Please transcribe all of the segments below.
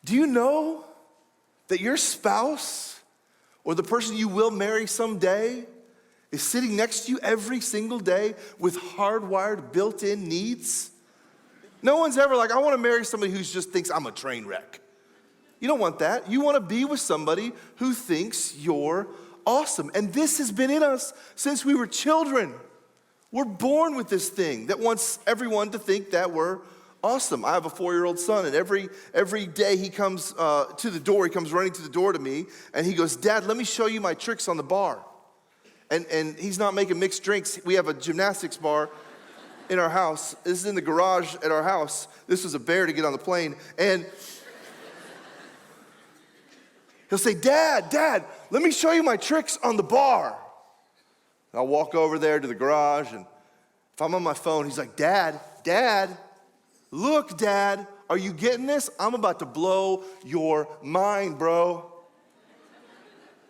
Do you know that your spouse or the person you will marry someday is sitting next to you every single day with hardwired, built-in needs? No one's ever like, I want to marry somebody who just thinks I'm a train wreck. You don't want that. You want to be with somebody who thinks you're awesome. And this has been in us since we were children. We're born with this thing that wants everyone to think that we're awesome. I have a 4-year-old son, and every day he comes to the door, he comes running to the door to me, and he goes, Dad, let me show you my tricks on the bar. And he's not making mixed drinks. We have a gymnastics bar in our house. This is in the garage at our house. This was a bear to get on the plane. And he'll say, Dad, let me show you my tricks on the bar. And I'll walk over there to the garage, and if I'm on my phone, he's like, Dad, look, Dad, are you getting this? I'm about to blow your mind, bro.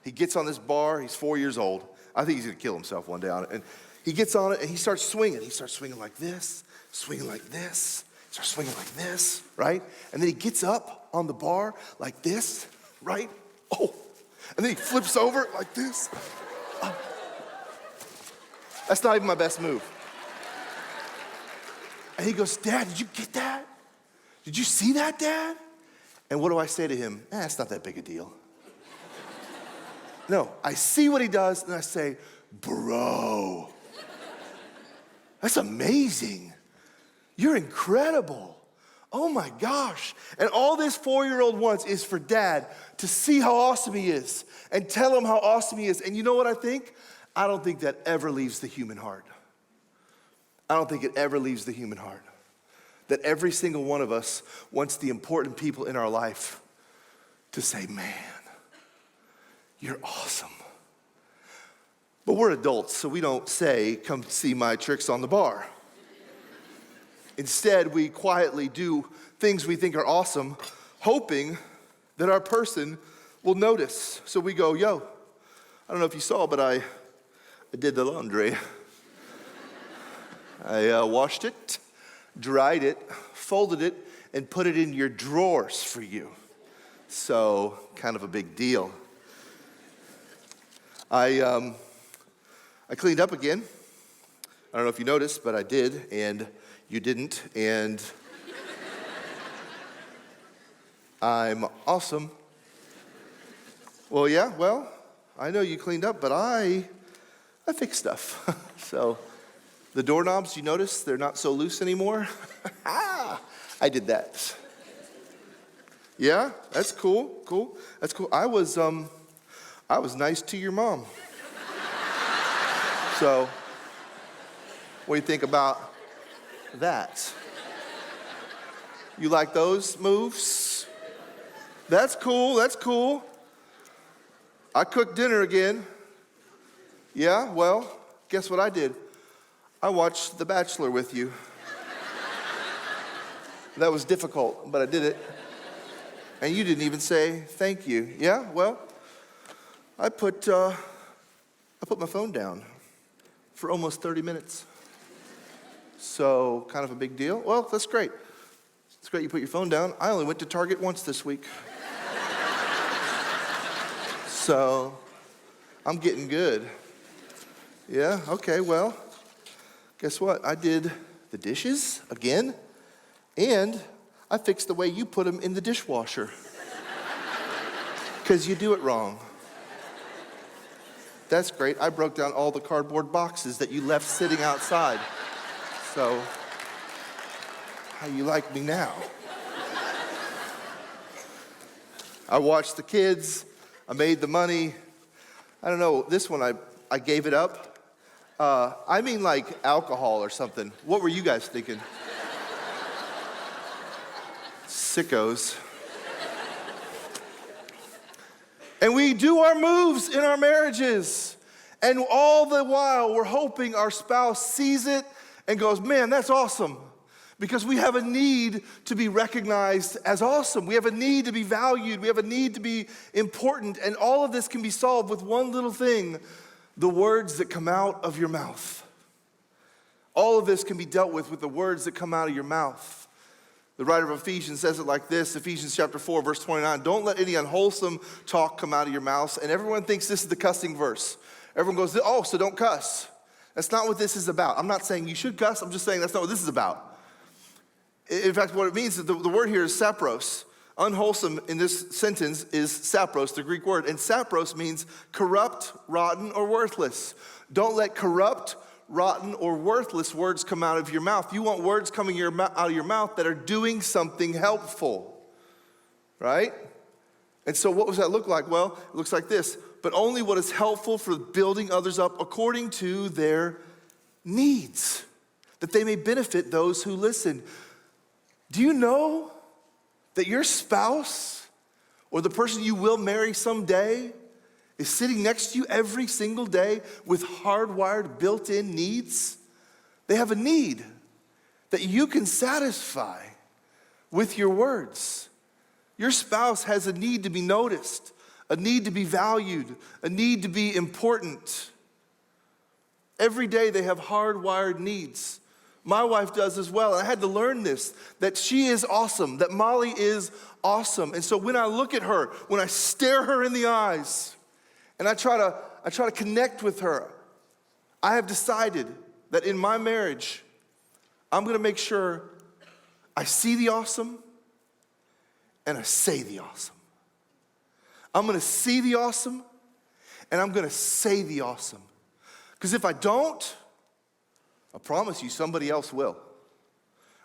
He gets on this bar. He's 4 years old. I think he's going to kill himself one day on it. And he gets on it, and he starts swinging. He starts swinging like this, swinging like this, starts swinging like this, right? And then he gets up on the bar like this, right? Oh, and then he flips over like this. Oh. That's not even my best move. And he goes, Dad, did you get that? Did you see that, Dad? And what do I say to him? It's not that big a deal. No, I see what he does, and I say, bro, that's amazing. You're incredible. Oh my gosh. And all this 4-year-old wants is for Dad to see how awesome he is and tell him how awesome he is. And you know what I think? I don't think that ever leaves the human heart. I don't think it ever leaves the human heart. That every single one of us wants the important people in our life to say, man, you're awesome. But we're adults, so we don't say, come see my tricks on the bar. Instead, we quietly do things we think are awesome, hoping that our person will notice. So we go, yo, I don't know if you saw, but I did the laundry. I washed it, dried it, folded it, and put it in your drawers for you. So, kind of a big deal. I cleaned up again. I don't know if you noticed, but I did, and you didn't, and I'm awesome. Well, yeah, I know you cleaned up, but I fixed stuff. So, the doorknobs, you notice, they're not so loose anymore. I did that. Yeah, that's cool. That's cool. I was nice to your mom. So, what do you think about that? You like those moves? That's cool. I cooked dinner again. Yeah, well, guess what I did? I watched The Bachelor with you. That was difficult, but I did it. And you didn't even say thank you. Yeah, well, I put my phone down for almost 30 minutes. So, kind of a big deal. Well, that's great. It's great you put your phone down. I only went to Target once this week. So, I'm getting good. Yeah, okay, well, guess what? I did the dishes again, and I fixed the way you put them in the dishwasher. Because you do it wrong. That's great. I broke down all the cardboard boxes that you left sitting outside. So, how you like me now? I watched the kids. I made the money. I don't know, this one I gave it up. I mean like alcohol or something. What were you guys thinking? Sickos. And we do our moves in our marriages. And all the while, we're hoping our spouse sees it and goes, man, that's awesome. Because we have a need to be recognized as awesome. We have a need to be valued. We have a need to be important. And all of this can be solved with one little thing, the words that come out of your mouth. All of this can be dealt with the words that come out of your mouth. The writer of Ephesians says it like this, Ephesians chapter 4, verse 29. Don't let any unwholesome talk come out of your mouths. And everyone thinks this is the cussing verse. Everyone goes, oh, so don't cuss. That's not what this is about. I'm not saying you should cuss. I'm just saying that's not what this is about. In fact, what it means, the word here is sapros. Unwholesome in this sentence is sapros, the Greek word. And sapros means corrupt, rotten, or worthless. Don't let corrupt, rotten, or worthless words come out of your mouth. You want words coming out of your mouth that are doing something helpful, right? And so what does that look like? Well, it looks like this. But only what is helpful for building others up according to their needs, that they may benefit those who listen. Do you know that your spouse or the person you will marry someday is sitting next to you every single day with hardwired, built-in needs? They have a need that you can satisfy with your words. Your spouse has a need to be noticed, a need to be valued, a need to be important. Every day they have hardwired needs. My wife does as well. And I had to learn this, that she is awesome, that Molly is awesome. And so when I look at her, when I stare her in the eyes, and I try to connect with her, I have decided that in my marriage, I'm gonna make sure I see the awesome and I say the awesome. I'm gonna see the awesome and I'm gonna say the awesome. Because if I don't, I promise you somebody else will.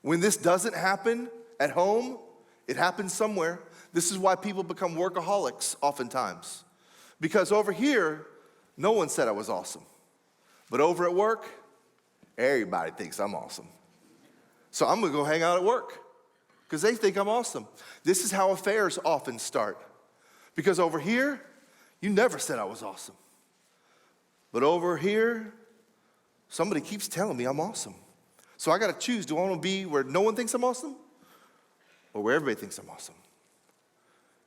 When this doesn't happen at home, it happens somewhere. This is why people become workaholics oftentimes. Because over here, no one said I was awesome. But over at work, everybody thinks I'm awesome. So I'm gonna go hang out at work because they think I'm awesome. This is how affairs often start. Because over here, you never said I was awesome. But over here, somebody keeps telling me I'm awesome. So I gotta choose, do I wanna be where no one thinks I'm awesome or where everybody thinks I'm awesome?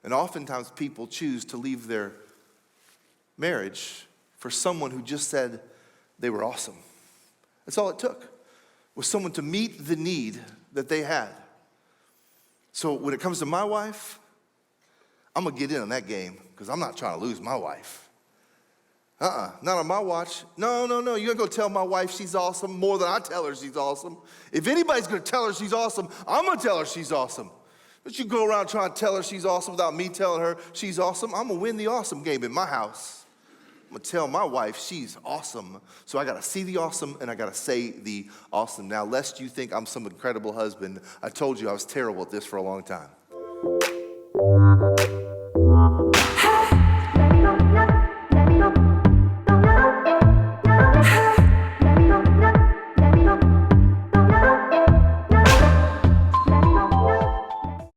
And oftentimes people choose to leave their marriage for someone who just said they were awesome. That's all it took, was someone to meet the need that they had. So when it comes to my wife, I'm gonna get in on that game because I'm not trying to lose my wife. Not on my watch. No, you're gonna go tell my wife she's awesome more than I tell her she's awesome. If anybody's gonna tell her she's awesome, I'm gonna tell her she's awesome. Don't you go around trying to tell her she's awesome without me telling her she's awesome. I'm gonna win the awesome game in my house. I'm gonna tell my wife she's awesome. So I gotta see the awesome and I gotta say the awesome. Now, lest you think I'm some incredible husband, I told you I was terrible at this for a long time.